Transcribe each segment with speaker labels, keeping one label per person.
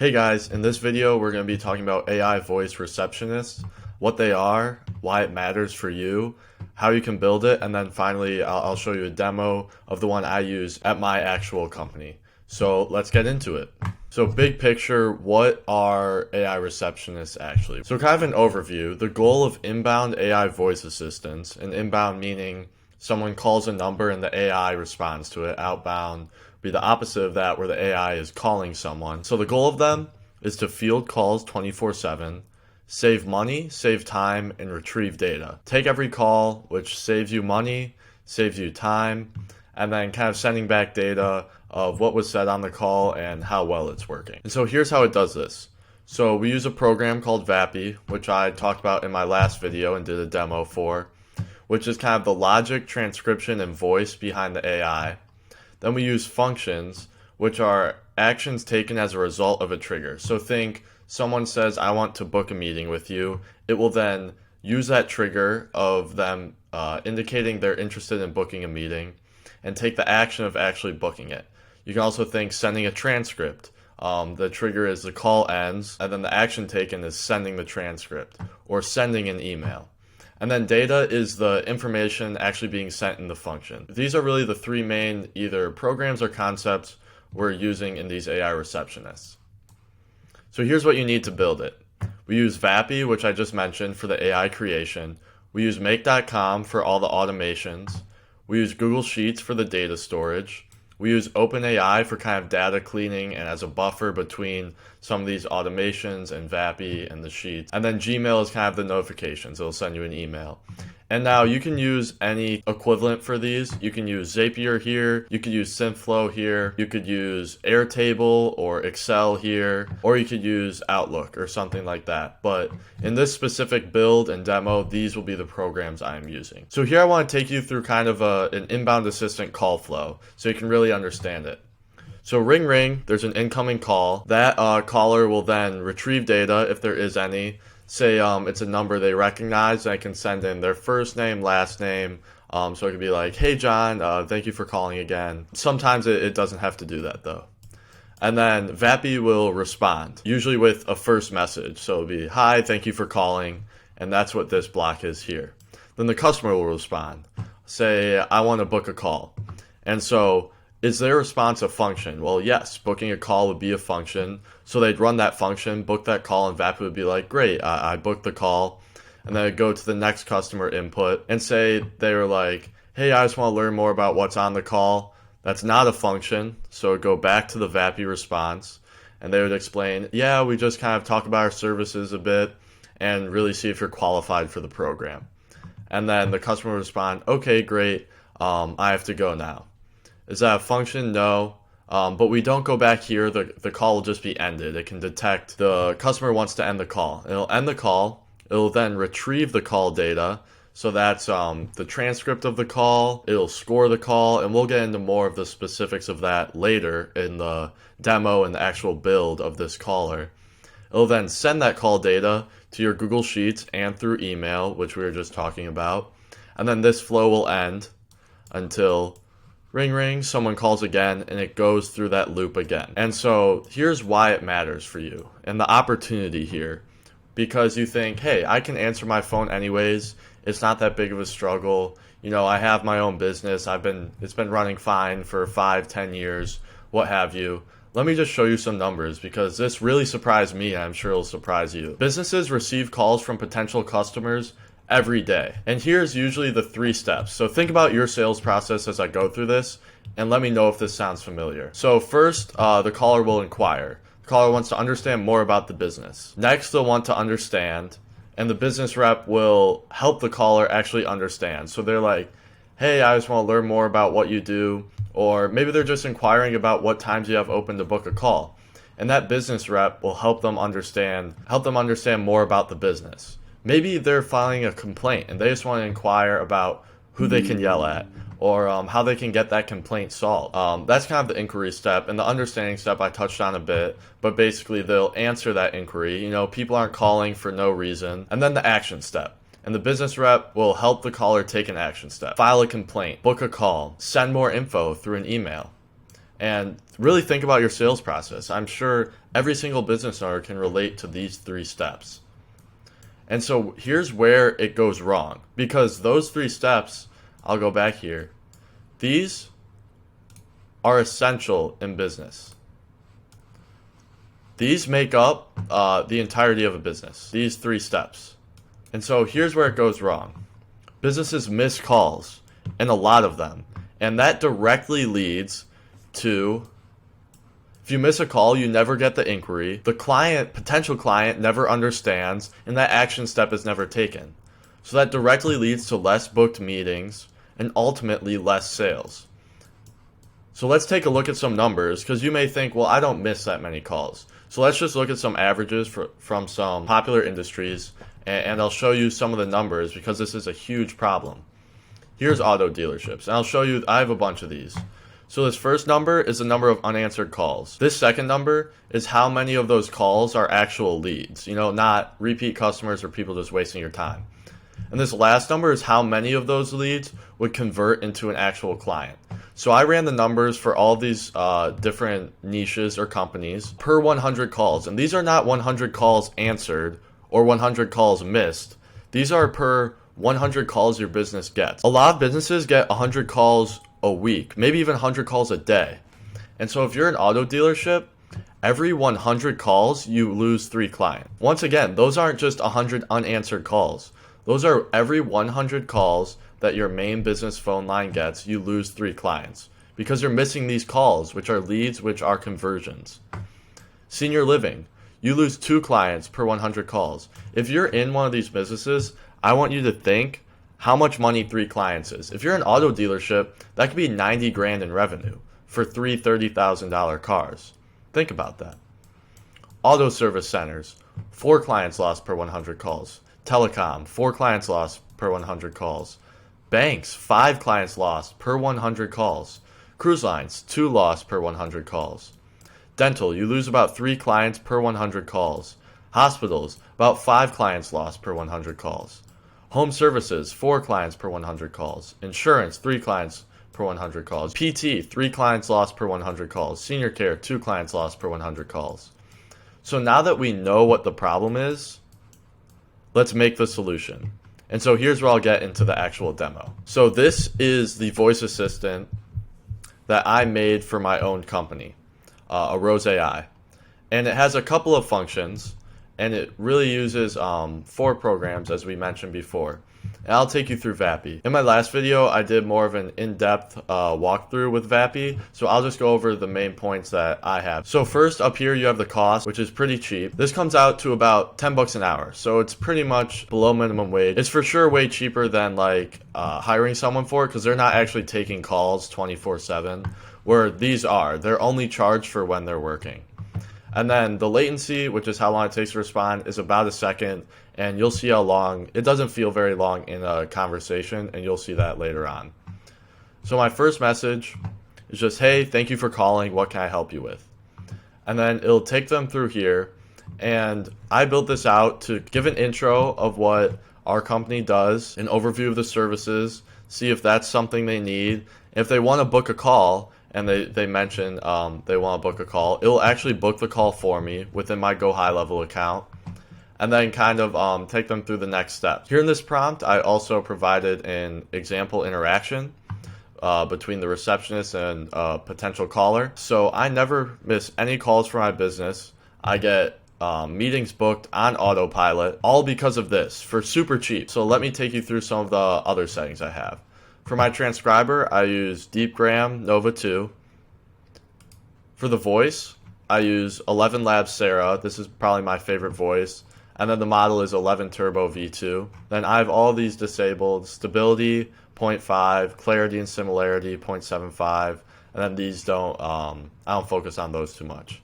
Speaker 1: Hey guys, in this video we're going to be talking about AI Voice Receptionist, what they are, why it matters for you, how you can build it, and then finally I'll show you a demo of the one I use at my actual company. So let's get into it. So big picture, what are AI receptionists actually? So kind of an overview, the goal of inbound AI voice assistants, and inbound meaning someone calls a number and the AI responds to it. Outbound be the opposite of that, where the AI is calling someone. So the goal of them is to field calls 24/7, save money, save time, and retrieve data. Take every call, which saves you money, saves you time, and then kind of sending back data of what was said on the call and how well it's working. And so here's how it does this. So we use a program called Vapi, which I talked about in my last video and did a demo for, which is kind of the logic, transcription, and voice behind the AI. Then we use functions, which are actions taken as a result of a trigger. So think someone says, I want to book a meeting with you. It will then use that trigger of them indicating they're interested in booking a meeting and take the action of actually booking it. You can also think sending a transcript. The trigger is the call ends, and then the action taken is sending the transcript or sending an email. And then data is the information actually being sent in the function. These are really the three main either programs or concepts we're using in these AI receptionists. So here's what you need to build it. We use Vapi, which I just mentioned, for the AI creation. We use make.com for all the automations. We use Google Sheets for the data storage. We use OpenAI for kind of data cleaning and as a buffer between some of these automations and Vapi and the sheets. And then Gmail is kind of the notifications. It'll send you an email. And now you can use any equivalent for these. You can use Zapier here. You could use Synthflow here. You could use Airtable or Excel here. Or you could use Outlook or something like that. But in this specific build and demo, these will be the programs I'm using. So here I want to take you through kind of an inbound assistant call flow so you can really understand it. So ring ring, there's an incoming call. That caller will then retrieve data if there is any. Say it's a number they recognize, and I can send in their first name, last name. So it could be like, hey John, thank you for calling again. Sometimes it doesn't have to do that though. And then Vapi will respond, usually with a first message. So it'll be, hi, thank you for calling. And that's what this block is here. Then the customer will respond. Say, I want to book a call. And so is their response a function? Well, yes, booking a call would be a function. So they'd run that function, book that call, and Vapi would be like, great, I booked the call. And then I'd go to the next customer input and say they were like, hey, I just want to learn more about what's on the call. That's not a function. So it'd go back to the Vapi response. And they would explain, yeah, we just kind of talk about our services a bit and really see if you're qualified for the program. And then the customer would respond, okay, great, I have to go now. Is that a function? No. But we don't go back here. The call will just be ended. It can detect the customer wants to end the call. It'll end the call. It'll then retrieve the call data. So that's the transcript of the call. It'll score the call. And we'll get into more of the specifics of that later in the demo and the actual build of this caller. It'll then send that call data to your Google Sheets and through email, which we were just talking about. And then this flow will end until ring ring, someone calls again, and it goes through that loop again. And so here's why it matters for you and the opportunity here. Because you think, hey, I can answer my phone anyways. It's not that big of a struggle. You know, I have my own business. It's been running fine for 5-10 years, what have you. Let me just show you some numbers because this really surprised me and I'm sure it'll surprise you. Businesses receive calls from potential customers every day. And here's usually the 3 steps. So think about your sales process as I go through this and let me know if this sounds familiar. So first, the caller will inquire. The caller wants to understand more about the business. Next, they'll want to understand, and the business rep will help the caller actually understand. So they're like, hey, I just want to learn more about what you do, or maybe they're just inquiring about what times you have open to book a call. And that business rep will help them understand more about the business. Maybe they're filing a complaint and they just want to inquire about who they can yell at or how they can get that complaint solved. That's kind of the inquiry step, and the understanding step I touched on a bit, but basically they'll answer that inquiry. You know, people aren't calling for no reason. And then the action step. And the business rep will help the caller take an action step. File a complaint, book a call, send more info through an email. And really think about your sales process. I'm sure Every single business owner can relate to these 3 steps. And so here's where it goes wrong, because those 3 steps, I'll go back here, these are essential in business. These make up the entirety of a business, these 3 steps. And so here's where it goes wrong. Businesses miss calls, and a lot of them. And that directly leads to, if you miss a call, you never get the inquiry. The client, potential client, never understands, and that action step is never taken. So that directly leads to less booked meetings and ultimately less sales. So let's take a look at some numbers, because you may think, well, I don't miss that many calls. So let's just look at some averages from some popular industries, and I'll show you some of the numbers, because this is a huge problem. Here's auto dealerships, and I'll show you, I have a bunch of these. So this first number is the number of unanswered calls. This second number is how many of those calls are actual leads, not repeat customers or people just wasting your time. And this last number is how many of those leads would convert into an actual client. So I ran the numbers for all these different niches or companies per 100 calls. And these are not 100 calls answered or 100 calls missed. These are per 100 calls your business gets. A lot of businesses get 100 calls a week, maybe even 100 calls a day. And so if you're an auto dealership, every 100 calls, you lose 3 clients. Once again, those aren't just 100 unanswered calls. Those are every 100 calls that your main business phone line gets, you lose 3 clients. Because you're missing these calls, which are leads, which are conversions. Senior living, you lose 2 clients per 100 calls. If you're in one of these businesses, I want you to think how much money 3 clients is. If you're an auto dealership, that could be 90 grand in revenue for 3 $30,000 cars. Think about that. Auto service centers, 4 clients lost per 100 calls. Telecom, 4 clients lost per 100 calls. Banks, 5 clients lost per 100 calls. Cruise lines, 2 lost per 100 calls. Dental, you lose about 3 clients per 100 calls. Hospitals, about 5 clients lost per 100 calls. Home services, 4 clients per 100 calls. Insurance, 3 clients per 100 calls. PT, 3 clients lost per 100 calls. Senior care, 2 clients lost per 100 calls. So now that we know what the problem is, let's make the solution. And so here's where I'll get into the actual demo. So this is the voice assistant that I made for my own company, Rose AI. And it has a couple of functions, and it really uses 4 programs, as we mentioned before. And I'll take you through Vapi. In my last video, I did more of an in-depth walkthrough with Vapi, so I'll just go over the main points that I have. So first, up here, you have the cost, which is pretty cheap. This comes out to about 10 bucks an hour, so it's pretty much below minimum wage. It's for sure way cheaper than hiring someone for it, because they're not actually taking calls 24/7, where these are. They're only charged for when they're working. And then the latency, which is how long it takes to respond, is about a second. And you'll see how long, it doesn't feel very long in a conversation, and you'll see that later on. So my first message is just, hey, thank you for calling. What can I help you with? And then it'll take them through here. And I built this out to give an intro of what our company does, an overview of the services, see if that's something they need. If they want to book a call, and they mention they want to book a call, it'll actually book the call for me within my Go High Level account, and then kind of take them through the next steps. Here in this prompt, I also provided an example interaction between the receptionist and a potential caller. So I never miss any calls for my business. I get meetings booked on autopilot, all because of this, for super cheap. So let me take you through some of the other settings I have. For my transcriber, I use DeepGram Nova 2. For the voice, I use 11 Labs Sarah. This is probably my favorite voice. And then the model is 11 Turbo V2. Then I have all these disabled: stability 0.5, clarity and similarity 0.75. And then these I don't focus on those too much.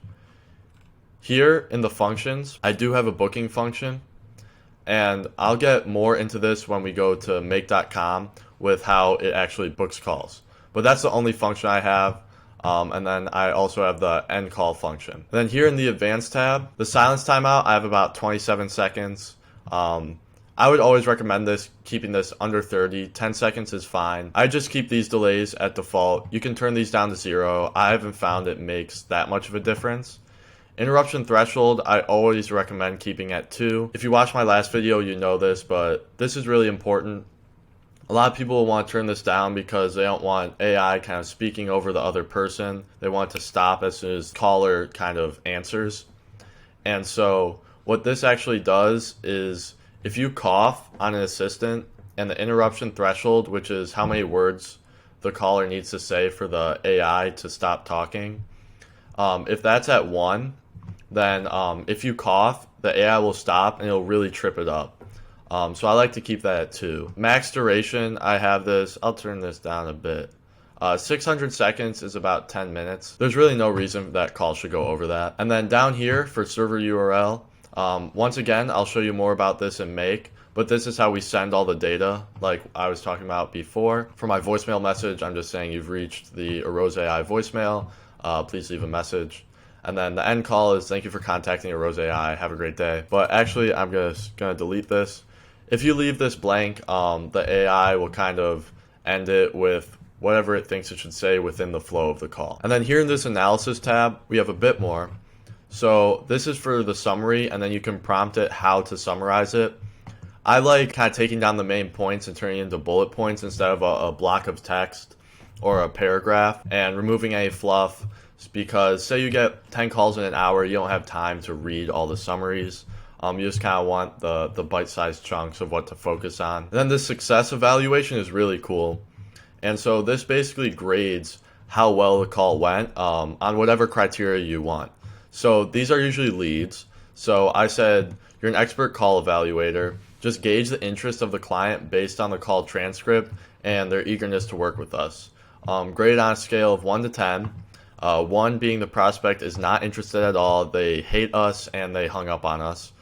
Speaker 1: Here in the functions, I do have a booking function. And I'll get more into this when we go to make.com with how it actually books calls. But that's the only function I have. And then I also have the end call function. And then here in the advanced tab, the silence timeout, I have about 27 seconds. I would always recommend keeping this under 30. 10 seconds is fine. I just keep these delays at default. You can turn these down to 0. I haven't found it makes that much of a difference. Interruption threshold, I always recommend keeping at 2. If you watched my last video, you know this, but this is really important. A lot of people want to turn this down because they don't want AI kind of speaking over the other person. They want it to stop as soon as the caller kind of answers. And so what this actually does is if you cough on an assistant and the interruption threshold, which is how many words the caller needs to say for the AI to stop talking, if that's at 1, then if you cough, the AI will stop and it'll really trip it up. So I like to keep that at 2. Max duration, I have this, I'll turn this down a bit. 600 seconds is about 10 minutes. There's really no reason that call should go over that. And then down here for server URL, once again, I'll show you more about this in Make, but this is how we send all the data like I was talking about before. For my voicemail message, I'm just saying you've reached the Arose AI voicemail. Please leave a message. And then the end call is thank you for contacting Arose AI. Have a great day. But actually, I'm gonna delete this. If you leave this blank, the AI will kind of end it with whatever it thinks it should say within the flow of the call. And then here in this analysis tab, we have a bit more. So this is for the summary, and then you can prompt it how to summarize it. I like kind of taking down the main points and turning it into bullet points instead of a block of text or a paragraph, and removing any fluff, because say you get 10 calls in an hour, you don't have time to read all the summaries. You just kind of want the bite-sized chunks of what to focus on. And then the success evaluation is really cool. And so this basically grades how well the call went on whatever criteria you want. So these are usually leads. So I said, you're an expert call evaluator. Just gauge the interest of the client based on the call transcript and their eagerness to work with us. Grade on a scale of 1 to 10. 1 being the prospect is not interested at all. They hate us and they hung up on us.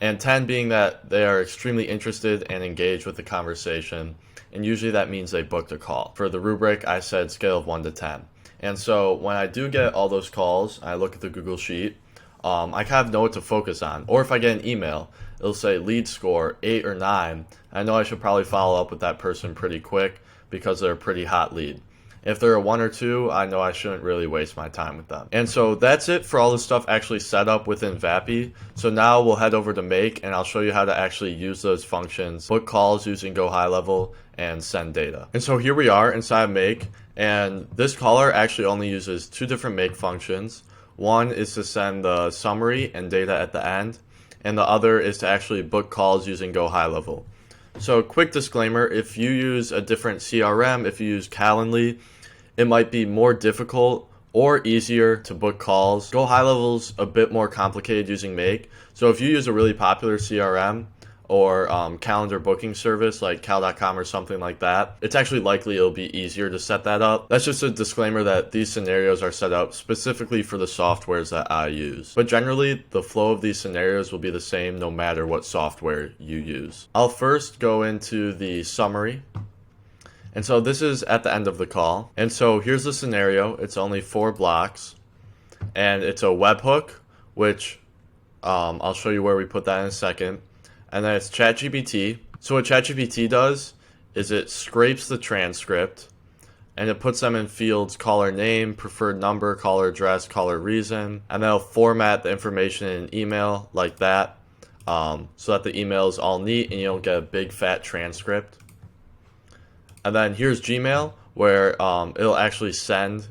Speaker 1: And 10 being that they are extremely interested and engaged with the conversation. And usually that means they booked a call. For the rubric, I said scale of 1 to 10. And so when I do get all those calls, I look at the Google Sheet, I kind of know what to focus on. Or if I get an email, it'll say lead score 8 or 9. I know I should probably follow up with that person pretty quick because they're a pretty hot lead. If they're a 1 or 2, I know I shouldn't really waste my time with them. And so that's it for all the stuff actually set up within Vapi. So now we'll head over to Make, and I'll show you how to actually use those functions, book calls using Go High Level, and send data. And so here we are inside Make, and this caller actually only uses 2 different Make functions. One is to send the summary and data at the end, and the other is to actually book calls using Go High Level. So quick disclaimer, if you use a different CRM, if you use Calendly, it might be more difficult or easier to book calls. Go High Level's a bit more complicated using Make. So if you use a really popular CRM or calendar booking service like cal.com or something like that, it's actually likely it'll be easier to set that up. That's just a disclaimer that these scenarios are set up specifically for the softwares that I use. But generally, the flow of these scenarios will be the same no matter what software you use. I'll first go into the summary. And so this is at the end of the call. And so here's the scenario. It's only 4 blocks. And it's a webhook, which I'll show you where we put that in a second. And then it's ChatGPT. So what ChatGPT does is it scrapes the transcript and it puts them in fields caller name, preferred number, caller address, caller reason. And then it'll format the information in an email like that so that the email is all neat and you don't get a big fat transcript. And then here's Gmail, where it'll actually send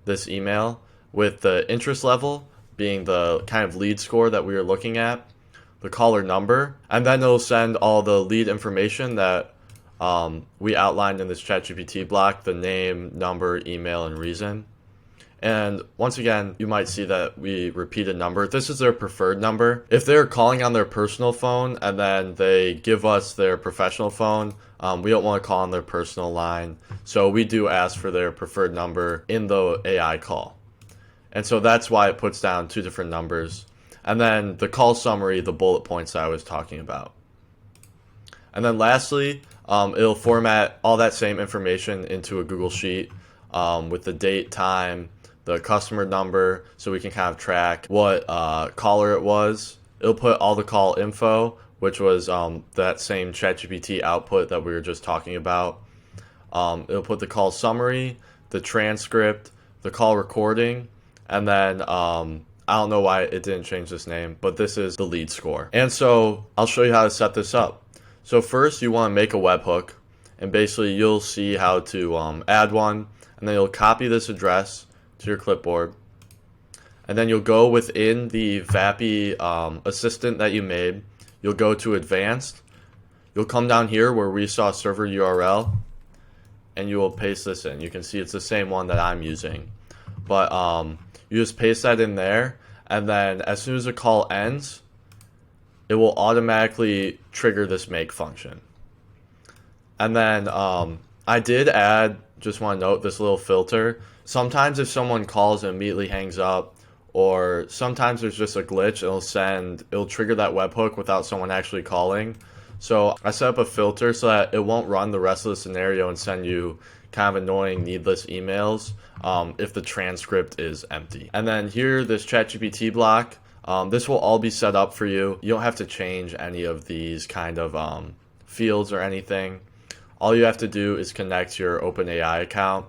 Speaker 1: this email with the interest level being the kind of lead score that we were looking at, the caller number, and then it'll send all the lead information that we outlined in this ChatGPT block, the name, number, email, and reason. And once again, you might see that we repeat a number. This is their preferred number. If they're calling on their personal phone and then they give us their professional phone, we don't want to call on their personal line. So we do ask for their preferred number in the AI call. And so that's why it puts down 2 different numbers. And then the call summary, the bullet points that I was talking about. And then lastly, it'll format all that same information into a Google Sheet with the date, time, the customer number, so we can kind of track what caller it was. It'll put all the call info, which was that same ChatGPT output that we were just talking about. It'll put the call summary, the transcript, the call recording, and then I don't know why it didn't change this name, but this is the lead score. And so I'll show you how to set this up. So first you want to make a webhook, and basically you'll see how to add one, and then you'll copy this address to your clipboard. And then you'll go within the Vapi assistant that you made. You'll go to advanced. You'll come down here where we saw server URL, and you will paste this in. You can see it's the same one that I'm using. But you just paste that in there, and then as soon as the call ends, it will automatically trigger this make function. And then I did add, just want to note, this little filter. Sometimes if someone calls and immediately hangs up, or sometimes there's just a glitch, it'll trigger that webhook without someone actually calling. So I set up a filter so that it won't run the rest of the scenario and send you kind of annoying, needless emails if the transcript is empty. And then here, this ChatGPT block, this will all be set up for you. You don't have to change any of these kind of fields or anything. All you have to do is connect your OpenAI account.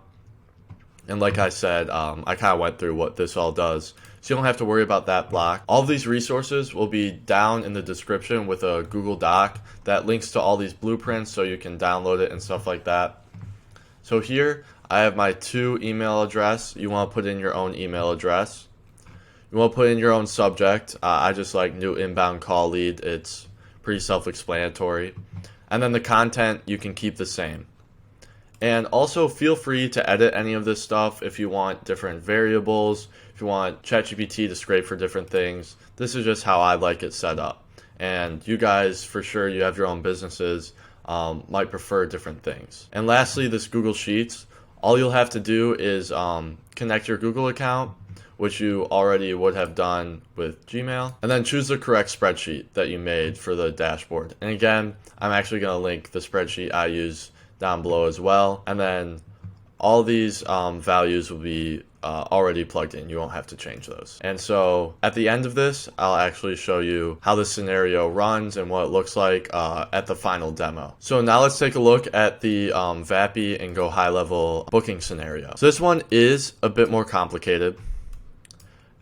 Speaker 1: And like I said, I kind of went through what this all does, so you don't have to worry about that block. All of these resources will be down in the description with a Google Doc that links to all these blueprints so you can download it and stuff like that. So here, I have my 2 email address. You want to put in your own email address. You want to put in your own subject. I just like new inbound call lead. It's pretty self-explanatory. And then the content, you can keep the same. And also feel free to edit any of this stuff if you want different variables, if you want ChatGPT to scrape for different things. This is just how I like it set up. And you guys, for sure, you have your own businesses, might prefer different things. And lastly, this Google Sheets, all you'll have to do is connect your Google account, which you already would have done with Gmail, and then choose the correct spreadsheet that you made for the dashboard. And again, I'm actually going to link the spreadsheet I use down below as well, and then all these values will be already plugged in. You won't have to change those. And so at the end of this, I'll actually show you how this scenario runs and what it looks like at the final demo. So now let's take a look at the Vapi and Go High Level booking scenario. So this one is a bit more complicated,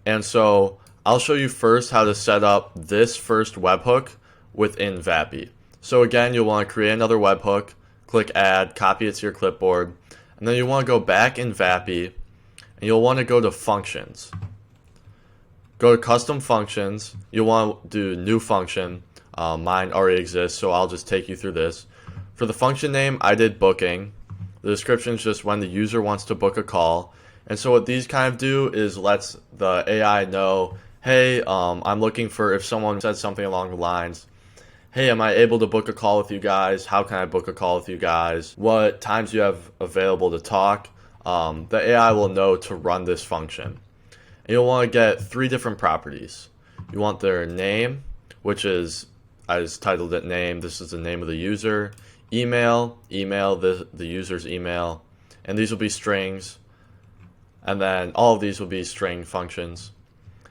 Speaker 1: and so I'll show you first how to set up this first webhook within Vapi. So again, you'll want to create another webhook, click add, copy it to your clipboard, and then you want to go back in Vapi, and you'll want to go to functions. Go to custom functions. You'll want to do new function. Mine already exists, so I'll just take you through this. For the function name, I did booking. The description is just when the user wants to book a call. And so what these kind of do is lets the AI know, hey, I'm looking for, if someone said something along the lines, hey, am I able to book a call with you guys? How can I book a call with you guys? What times you have available to talk? The AI will know to run this function. And you'll want to get 3 different properties. You want their name, which is, I just titled it name. This is the name of the user. Email, the user's email. And these will be strings. And then all of these will be string functions.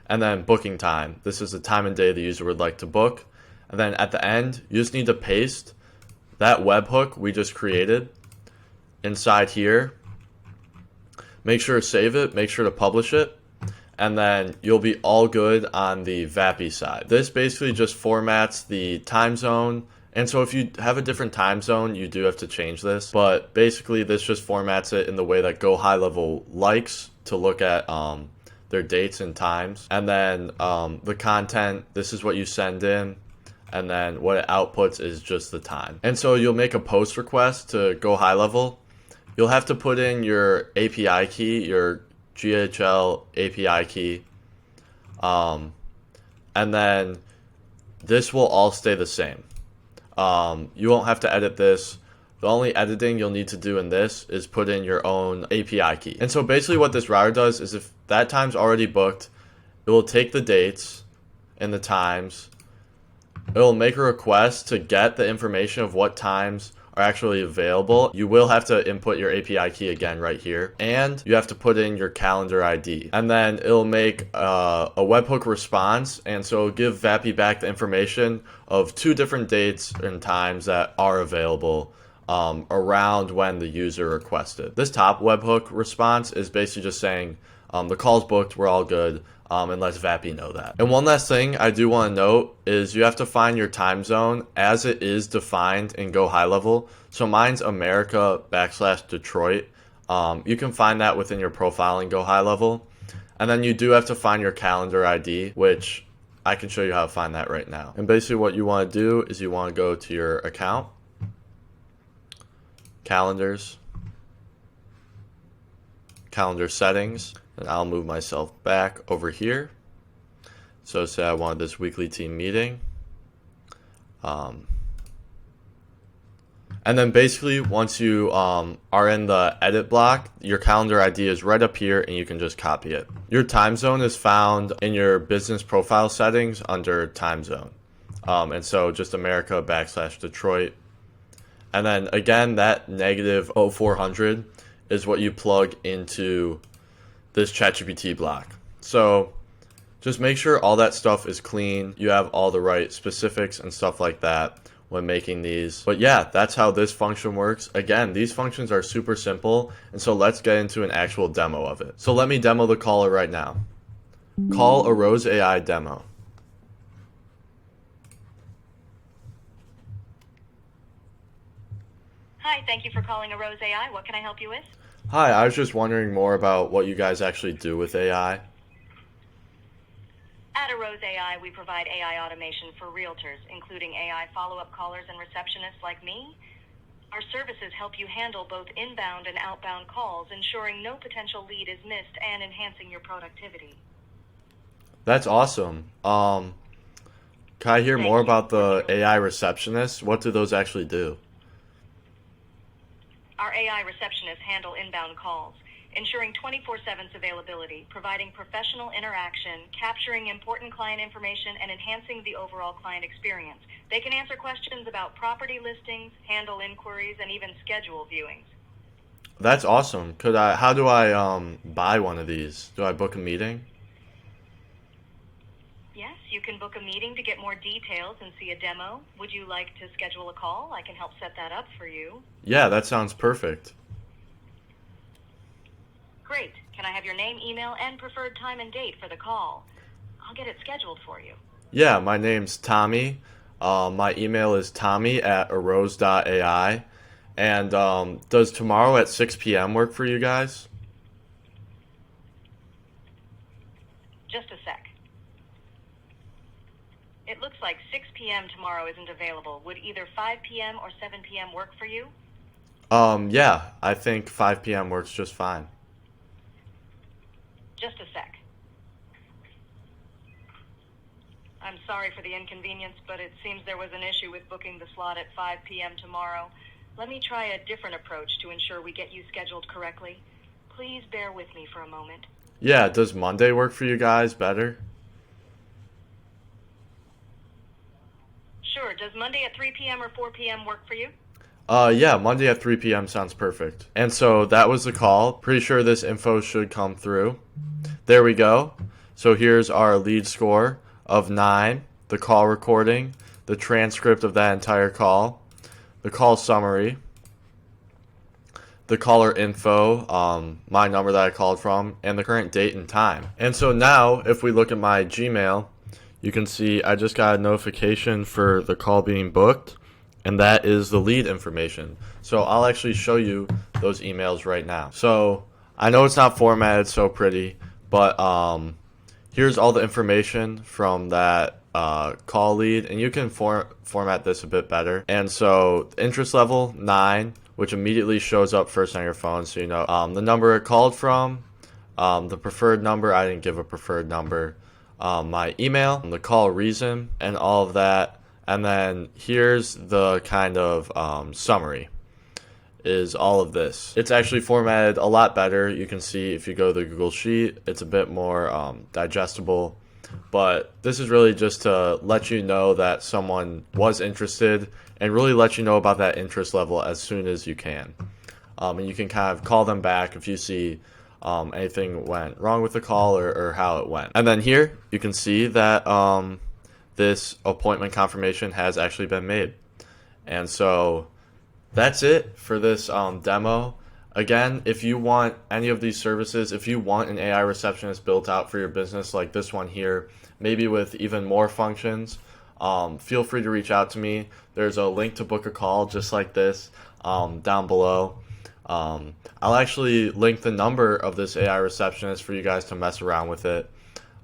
Speaker 1: And then booking time. This is the time and day the user would like to book. And then at the end, you just need to paste that webhook we just created inside here. Make sure to save it, make sure to publish it, and then you'll be all good on the Vapi side. This basically just formats the time zone. And so if you have a different time zone, you do have to change this. But basically, this just formats it in the way that Go High Level likes to look at their dates and times. And then the content, this is what you send in. And then what it outputs is just the time. And so you'll make a post request to Go High Level. You'll have to put in your API key, your GHL API key. And then this will all stay the same. You won't have to edit this. The only editing you'll need to do in this is put in your own API key. And so basically what this router does is if that time's already booked, it will take the dates and the times. It'll make a request to get the information of what times are actually available. You will have to input your API key again right here. And you have to put in your calendar ID. And then it'll make a webhook response. And so it'll give Vapi back the information of 2 different dates and times that are available around when the user requested. This top webhook response is basically just saying, the call's booked, we're all good. and lets Vapi know that. And one last thing I do want to note is you have to find your time zone as it is defined in Go High Level. So mine's America/Detroit. You can find that within your profile in Go High Level. And then you do have to find your calendar ID, which I can show you how to find that right now. And basically what you want to do is you want to go to your account, calendars, calendar settings, and I'll move myself back over here. So say I wanted this weekly team meeting. And then basically once you are in the edit block, your calendar ID is right up here and you can just copy it. Your time zone is found in your business profile settings under time zone. And so just America/Detroit. And then again, that negative 0400 is what you plug into this ChatGPT block. So just make sure all that stuff is clean. You have all the right specifics and stuff like that when making these. But yeah, that's how this function works. Again, these functions are super simple. And so let's get into an actual demo of it. So let me demo the caller right now. Call a Rose AI demo.
Speaker 2: Hi, thank you for calling Arose AI. What can I help you with?
Speaker 1: Hi, I was just wondering more about what you guys actually do with AI.
Speaker 2: At Arose AI, we provide AI automation for realtors, including AI follow-up callers and receptionists like me. Our services help you handle both inbound and outbound calls, ensuring no potential lead is missed and enhancing your productivity.
Speaker 1: That's awesome. Can I hear more about the AI Receptionist? What do those actually do?
Speaker 2: Our AI receptionists handle inbound calls, ensuring 24/7 availability, providing professional interaction, capturing important client information, and enhancing the overall client experience. They can answer questions about property listings, handle inquiries, and even schedule viewings.
Speaker 1: That's awesome. How do I buy one of these? Do I book a meeting?
Speaker 2: Yes, you can book a meeting to get more details and see a demo. Would you like to schedule a call? I can help set that up for you.
Speaker 1: Yeah, that sounds perfect.
Speaker 2: Great. Can I have your name, email, and preferred time and date for the call? I'll get it scheduled for you.
Speaker 1: Yeah, my name's Tommy. My email is tommy@arose.ai. And does tomorrow at 6 p.m. work for you guys?
Speaker 2: Just a sec. It looks like 6 p.m. tomorrow isn't available. Would either 5 p.m. or 7 p.m. work for you?
Speaker 1: Yeah, I think 5 p.m. works just fine.
Speaker 2: Just a sec. I'm sorry for the inconvenience, but it seems there was an issue with booking the slot at 5 p.m. tomorrow. Let me try a different approach to ensure we get you scheduled correctly. Please bear with me for a moment.
Speaker 1: Yeah, does Monday work for you guys better?
Speaker 2: Sure. Does Monday at 3 p.m. or 4 p.m. work for you?
Speaker 1: Yeah, Monday at 3 p.m. sounds perfect. And so that was the call. Pretty sure this info should come through. There we go. So here's our lead score of 9, the call recording, the transcript of that entire call, the call summary, the caller info, my number that I called from, and the current date and time. And so now, if we look at my Gmail, you can see I just got a notification for the call being booked, and that is the lead information. So I'll actually show you those emails right now. So I know it's not formatted so pretty, but here's all the information from that call lead, and you can format this a bit better. And so interest level 9, which immediately shows up first on your phone, so you know the number it called from, the preferred number. I didn't give a preferred number. My email, the call reason, and all of that. And then here's the kind of summary, is all of this. It's actually formatted a lot better. You can see if you go to the Google Sheet, it's a bit more digestible. But this is really just to let you know that someone was interested and really let you know about that interest level as soon as you can. And you can kind of call them back if you see anything went wrong with the call or how it went. And then here you can see that this appointment confirmation has actually been made. And so that's it for this demo. Again, if you want any of these services, if you want an AI receptionist built out for your business like this one here, maybe with even more functions, feel free to reach out to me. There's a link to book a call just like this down below. I'll actually link the number of this AI receptionist for you guys to mess around with it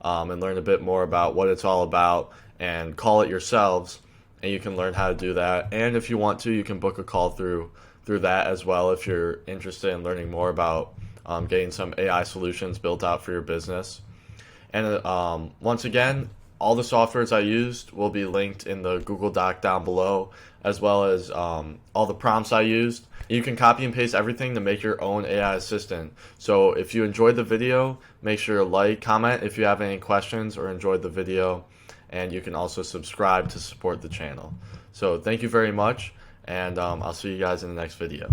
Speaker 1: and learn a bit more about what it's all about and call it yourselves. And you can learn how to do that. And if you want to, you can book a call through that as well if you're interested in learning more about getting some AI solutions built out for your business. And once again, all the softwares I used will be linked in the Google Doc down below, as well as all the prompts I used. You can copy and paste everything to make your own AI assistant. So if you enjoyed the video, make sure to like, comment if you have any questions or enjoyed the video, and you can also subscribe to support the channel. So thank you very much, and I'll see you guys in the next video.